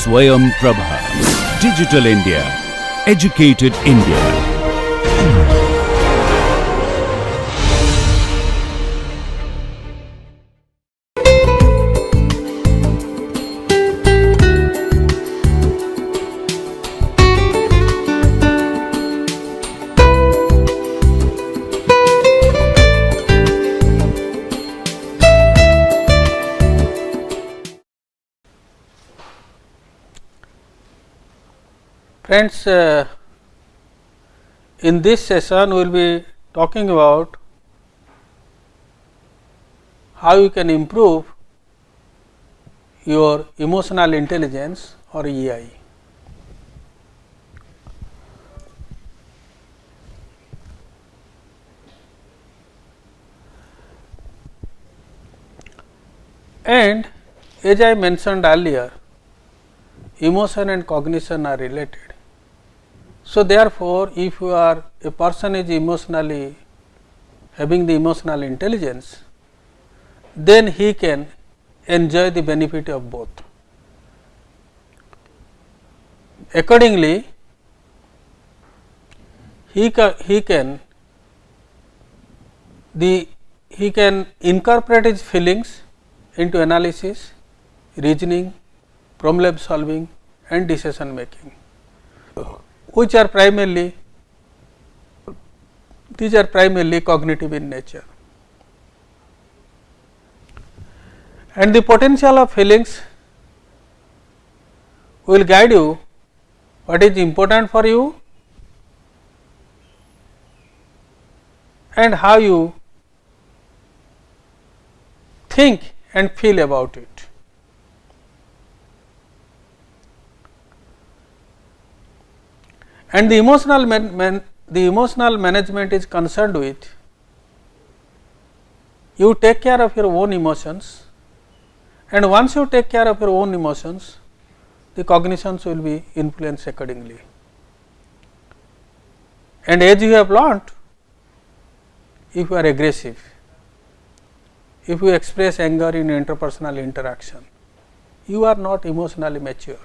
Swayam Prabha. Digital India. Educated India. Friends, in this session we will be talking about how you can improve your emotional intelligence or EI. And as I mentioned earlier, emotion and cognition are related. So, therefore, if you are a person is emotionally having the emotional intelligence, then he can enjoy the benefit of both. Accordingly, he can incorporate his feelings into analysis, reasoning, problem solving and decision making, which are primarily cognitive in nature. And the potential of feelings will guide you what is important for you and how you think and feel about it. And the emotional management is concerned with you take care of your own emotions, and once you take care of your own emotions, the cognitions will be influenced accordingly. And as you have learnt, if you are aggressive, if you express anger in interpersonal interaction, you are not emotionally mature.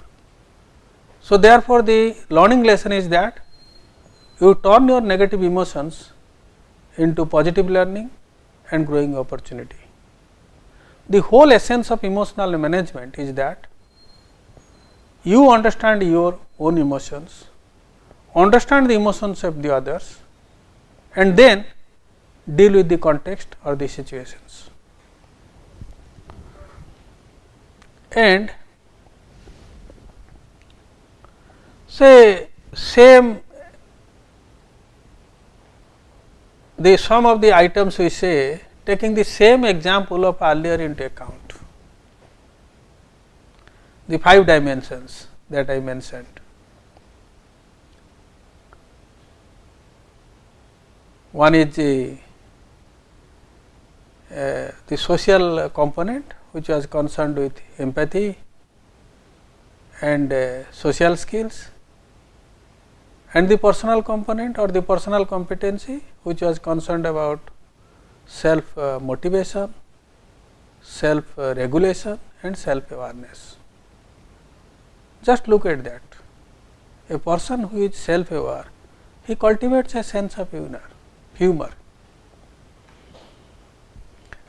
So, therefore, the learning lesson is that you turn your negative emotions into positive learning and growing opportunity. The whole essence of emotional management is that you understand your own emotions, understand the emotions of the others, and then deal with the context or the situations. And say some of the items we say taking the same example of earlier into account, the 5 dimensions that I mentioned. One is the social component, which was concerned with empathy and social skills, and the personal component or the personal competency, which was concerned about self motivation, self regulation and self awareness. Just look at that. A person who is self aware, he cultivates a sense of humor.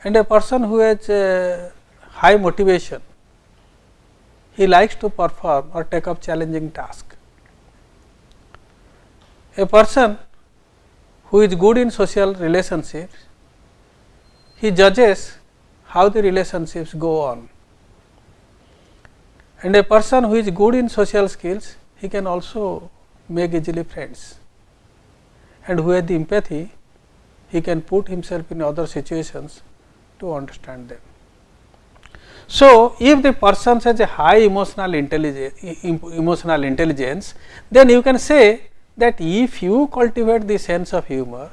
And a person who has high motivation, he likes to perform or take up challenging tasks. A person who is good in social relationships, he judges how the relationships go on. And a person who is good in social skills, he can also make easily friends. And who has the empathy, he can put himself in other situations to understand them. So, if the person has a high emotional intelligence, then you can say that if you cultivate the sense of humor,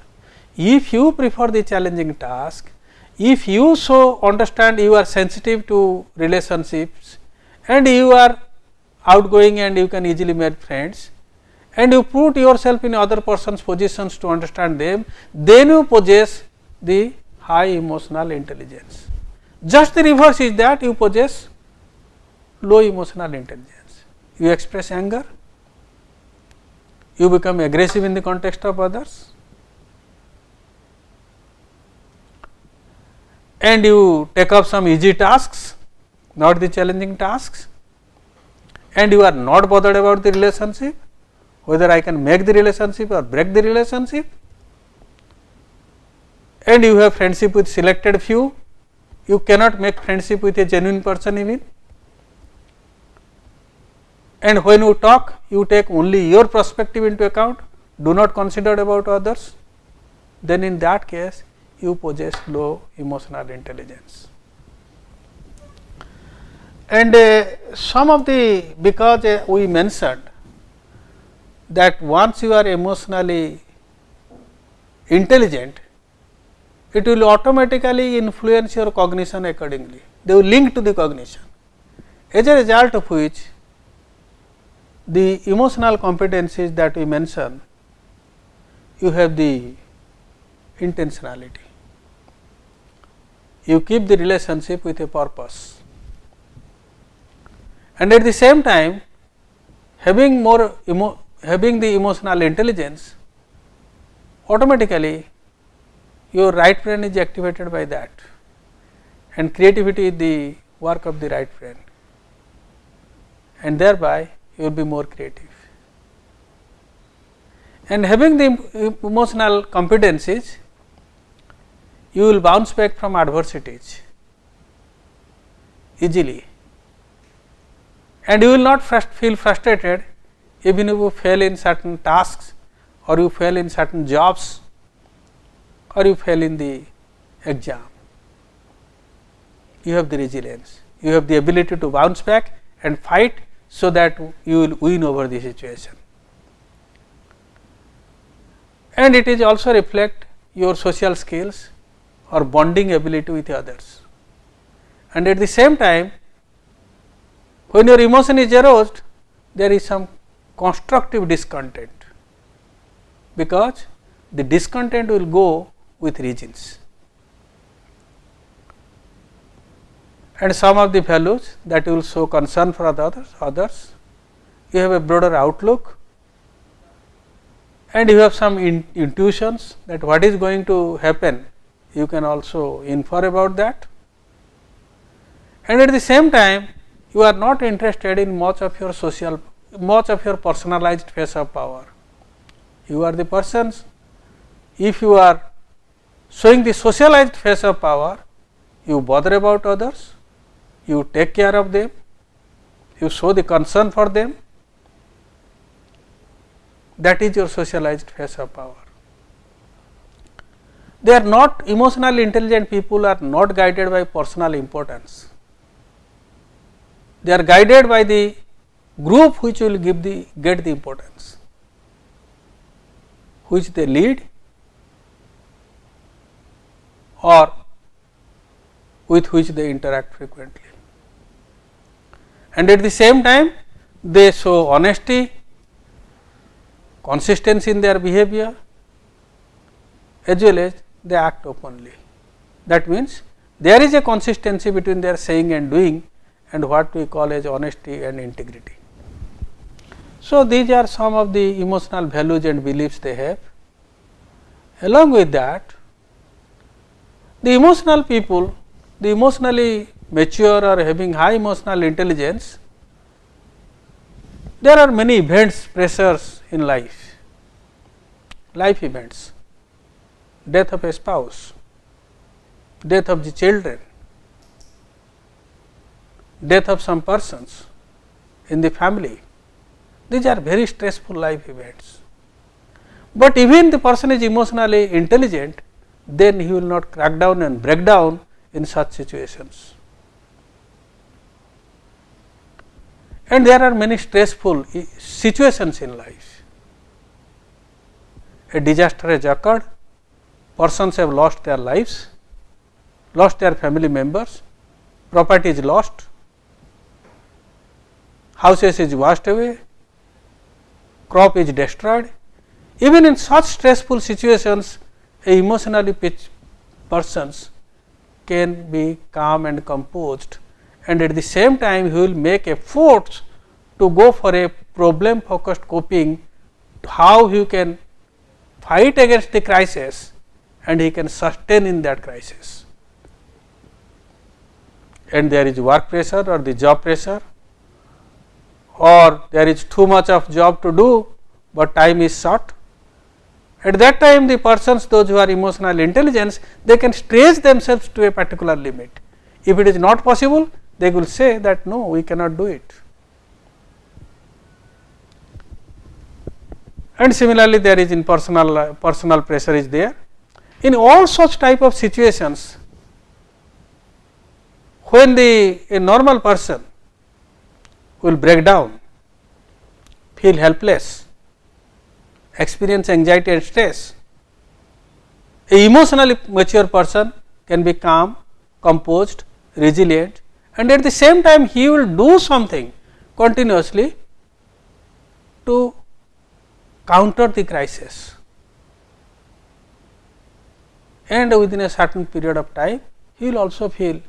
if you prefer the challenging task, if you so understand you are sensitive to relationships and you are outgoing and you can easily make friends, and you put yourself in other person's positions to understand them, then you possess the high emotional intelligence. Just the reverse is that you possess low emotional intelligence. you express anger, you become aggressive in the context of others, and you take up some easy tasks, not the challenging tasks, and you are not bothered about the relationship, whether I can make the relationship or break the relationship, and you have friendship with selected few, you cannot make friendship with a genuine person even, and when you talk, you take only your perspective into account, do not consider about others, then in that case you possess low emotional intelligence. And some of the, because we mentioned that once you are emotionally intelligent, it will automatically influence your cognition accordingly. They will link to the cognition. As a result of which, the emotional competencies that we mentioned, you have the intentionality. You keep the relationship with a purpose, and at the same time, having the emotional intelligence, automatically your right brain is activated by that, and creativity is the work of the right brain, and thereby you will be more creative. And having the emotional competencies, you will bounce back from adversities easily, and you will not feel frustrated even if you fail in certain tasks, or you fail in certain jobs, or you fail in the exam. You have the resilience, you have the ability to bounce back and fight, so that you will win over the situation. And it is also reflect your social skills or bonding ability with others. And at the same time, when your emotion is aroused, there is some constructive discontent, because the discontent will go with reasons. And some of the values that will show concern for others, you have a broader outlook, and you have some intuitions that what is going to happen, you can also infer about that, and at the same time you are not interested in much of your personalized face of power. You are the persons, if you are showing the socialized face of power, you bother about others, you take care of them, you show the concern for them, that is your socialized face of power. They are not emotionally intelligent people, are not guided by personal importance. They are guided by the group which will get the importance, which they lead or with which they interact frequently. And at the same time, they show honesty, consistency in their behavior, as well as they act openly. That means, there is a consistency between their saying and doing, and what we call as honesty and integrity. So, these are some of the emotional values and beliefs they have. Along with that, the emotional people, the emotionally mature or having high emotional intelligence, there are many events, pressures in life events, death of a spouse, death of the children, death of some persons in the family. These are very stressful life events. But even the person is emotionally intelligent, then he will not crack down and break down in such situations. And there are many stressful situations in life. A disaster has occurred, persons have lost their lives, lost their family members, property is lost, houses is washed away, crop is destroyed. Even in such stressful situations, a emotionally pitched persons can be calm and composed, and at the same time he will make efforts to go for a problem focused coping, how you can fight against the crisis and he can sustain in that crisis. And there is work pressure or the job pressure, or there is too much of job to do, but time is short. At that time the persons, those who are emotional intelligence, they can stretch themselves to a particular limit. If it is not possible, they will say that no, we cannot do it. And similarly, there is in personal pressure is there. In all such type of situations, when a normal person will break down, feel helpless, experience anxiety and stress, a emotionally mature person can be calm, composed, resilient, and at the same time he will do something continuously to counter the crisis, and within a certain period of time he will also feel,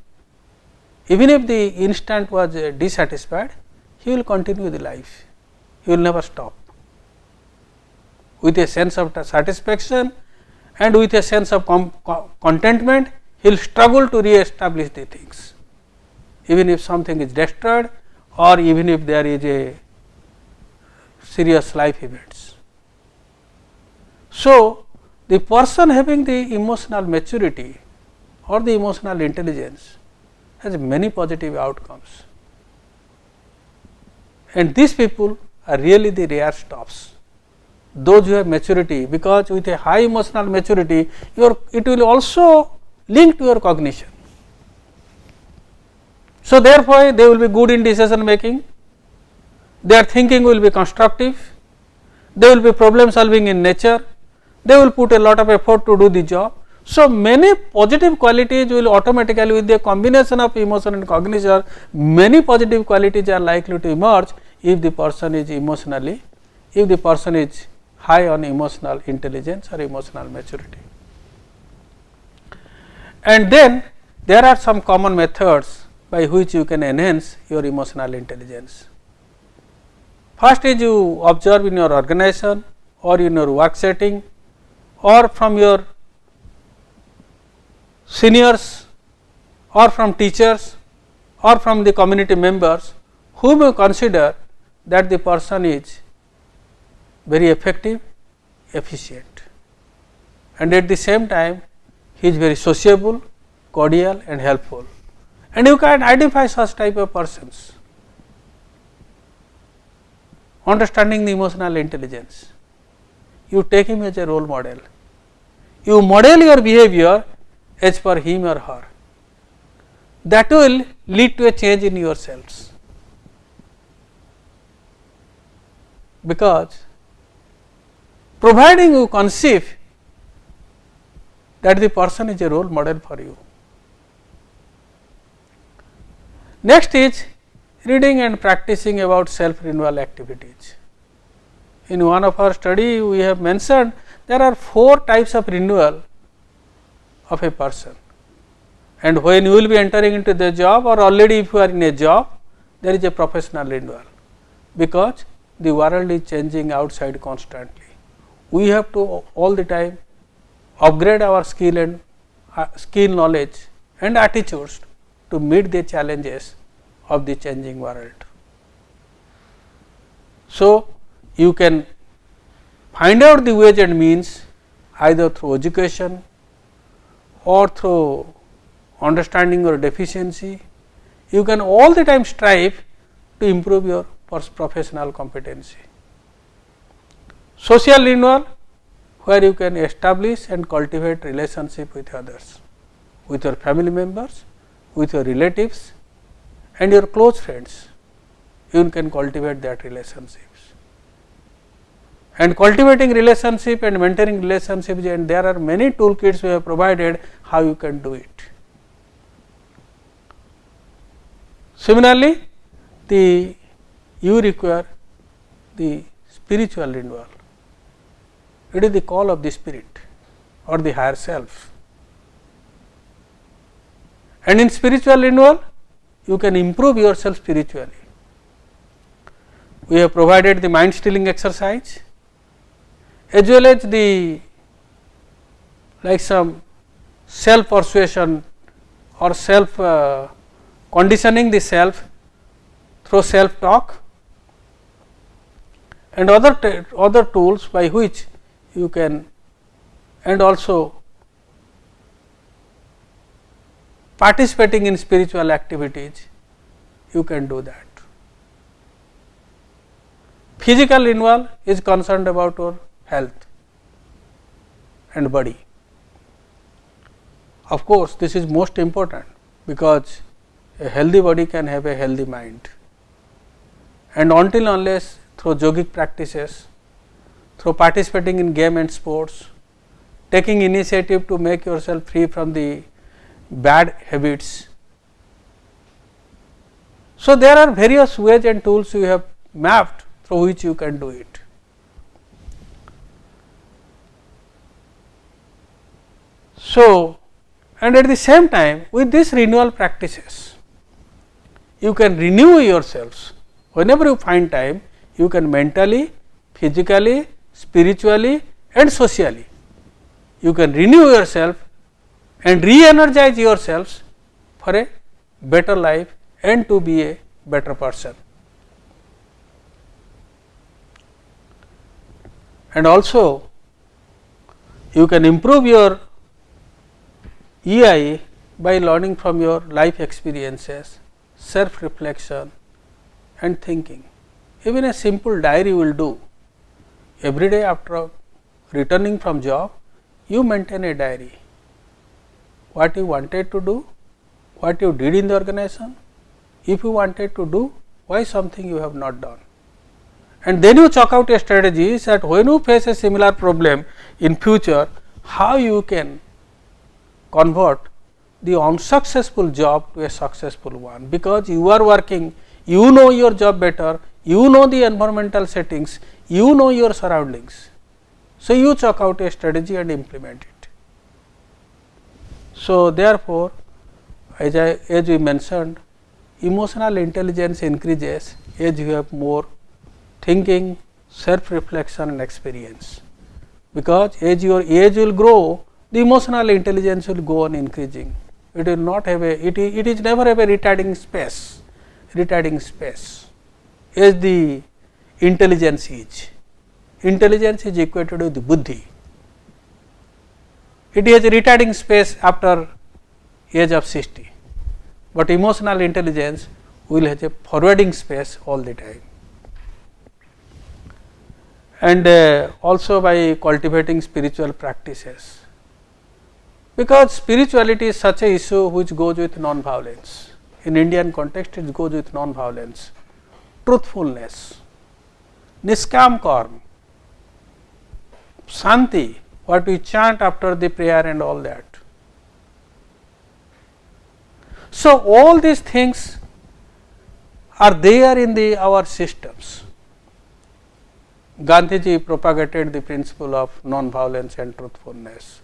even if the instant was dissatisfied, he will continue the life, he will never stop. With a sense of satisfaction and with a sense of contentment, he will struggle to re-establish the things, even if something is destroyed or even if there is a serious life events. So, the person having the emotional maturity or the emotional intelligence has many positive outcomes, and these people are really the rare stuffs. Those who have maturity, because with a high emotional maturity, it will also link to your cognition. So, therefore, they will be good in decision making, their thinking will be constructive, they will be problem solving in nature, they will put a lot of effort to do the job. So, many positive qualities will automatically, with the combination of emotion and cognition, many positive qualities are likely to emerge if the person is if the person is high on emotional intelligence or emotional maturity. And then there are some common methods by which you can enhance your emotional intelligence. First is you observe in your organization or in your work setting or from your seniors or from teachers or from the community members whom you consider that the person is very effective, efficient, and at the same time he is very sociable, cordial and helpful, and you can identify such type of persons. Understanding the emotional intelligence, you take him as a role model, you model your behavior as per him or her, that will lead to a change in yourselves, because providing you conceive that the person is a role model for you. Next is reading and practicing about self renewal activities. In one of our study we have mentioned there are 4 types of renewal of a person, and when you will be entering into the job or already if you are in a job, there is a professional renewal, because the world is changing outside constantly. We have to all the time upgrade our skill and skill knowledge and attitudes to meet the challenges of the changing world. So, you can find out the ways and means either through education or through understanding your deficiency. You can all the time strive to improve your professional competency. Social renewal, where you can establish and cultivate relationship with others, with your family members, with your relatives and your close friends, you can cultivate that relationships. And cultivating relationship and maintaining relationships, and there are many toolkits we have provided how you can do it. Similarly, you require the spiritual renewal. It is the call of the spirit or the higher self. And in spiritual renewal, you can improve yourself spiritually. we have provided the mind stilling exercise as well as the like some self persuasion or self conditioning the self through self talk and other tools by which you can, and also participating in spiritual activities, you can do that. Physical involve is concerned about your health and body. Of course, this is most important because a healthy body can have a healthy mind, and until unless through yogic practices, through participating in game and sports, taking initiative to make yourself free from the bad habits. So, there are various ways and tools you have mapped through which you can do it. So, and at the same time with these renewal practices, you can renew yourselves whenever you find time. You can mentally, physically, spiritually and socially, you can renew yourself and re-energize yourselves for a better life and to be a better person. And also you can improve your EI by learning from your life experiences, self reflection and thinking. Even a simple diary will do. Every day after returning from job, you maintain a diary. What you wanted to do, what you did in the organization, if you wanted to do, why something you have not done. And then you chalk out a strategy that when you face a similar problem in future, how you can convert the unsuccessful job to a successful one, because you are working, you know your job better, you know the environmental settings, you know your surroundings. So, you chalk out a strategy and implement it. So, therefore, as we mentioned, emotional intelligence increases as you have more thinking, self reflection and experience, because as your age will grow, the emotional intelligence will go on increasing. It will not have a, it is never have a retiring space as the intelligence is. Intelligence is equated with the buddhi. It has a retiring space after age of 60, but emotional intelligence will have a forwarding space all the time. And also by cultivating spiritual practices, because spirituality is such a issue which goes with non-violence. In Indian context, it goes with non-violence, truthfulness, niskam karma, shanti, what we chant after the prayer and all that. So, all these things are there in our systems. Gandhiji propagated the principle of non-violence and truthfulness.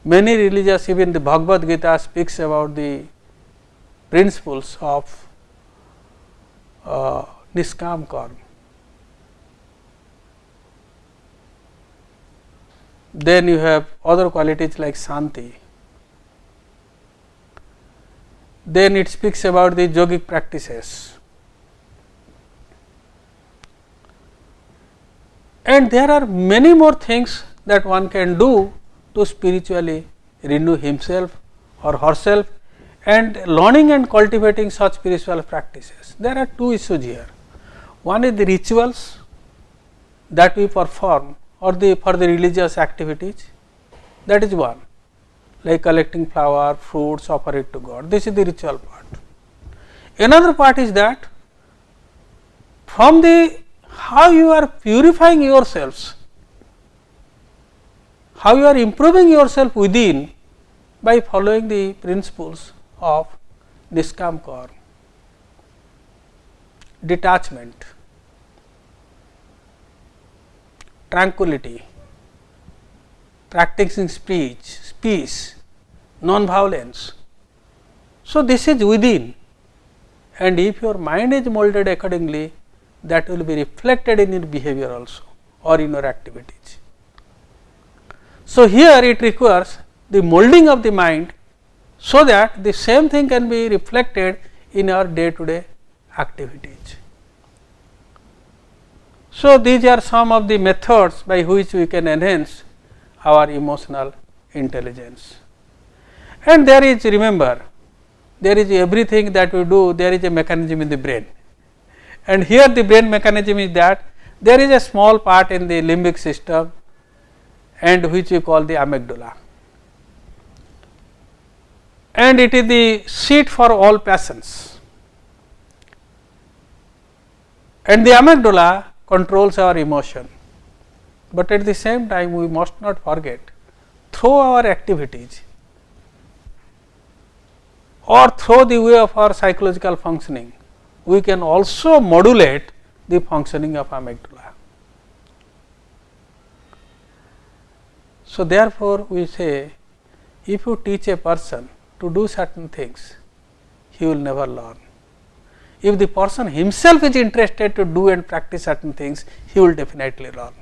Many religious, even the Bhagavad Gita speaks about the principles of niskam karma. Then you have other qualities like shanti. Then it speaks about the yogic practices. And there are many more things that one can do to spiritually renew himself or herself, and learning and cultivating such spiritual practices. There are two issues here. One is the rituals that we perform or for the religious activities, that is one, like collecting flower, fruits, offer it to God. This is the ritual part. Another part is that from the how you are purifying yourselves, how you are improving yourself within by following the principles of niskam karma, detachment, tranquility, practicing peace, non-violence. So, this is within, and if your mind is molded accordingly, that will be reflected in your behavior also or in your activities. So, here it requires the molding of the mind, so that the same thing can be reflected in our day to day activities. So, these are some of the methods by which we can enhance our emotional intelligence. And there is, remember, there is everything that we do, there is a mechanism in the brain. And here the brain mechanism is that there is a small part in the limbic system, and which we call the amygdala. And it is the seat for all passions. And the amygdala controls our emotion. But at the same time, we must not forget, through our activities or through the way of our psychological functioning, we can also modulate the functioning of amygdala. So, therefore, we say, if you teach a person to do certain things, he will never learn. If the person himself is interested to do and practice certain things, he will definitely learn.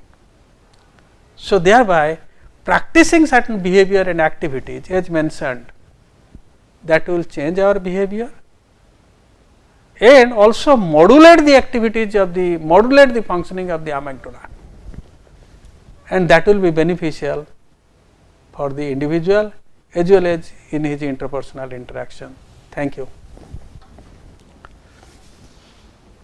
So, thereby practicing certain behavior and activities, as mentioned, that will change our behavior and also modulate the activities of the, modulate the functioning of the amygdala, and that will be beneficial for the individual as well as in his interpersonal interaction. Thank you.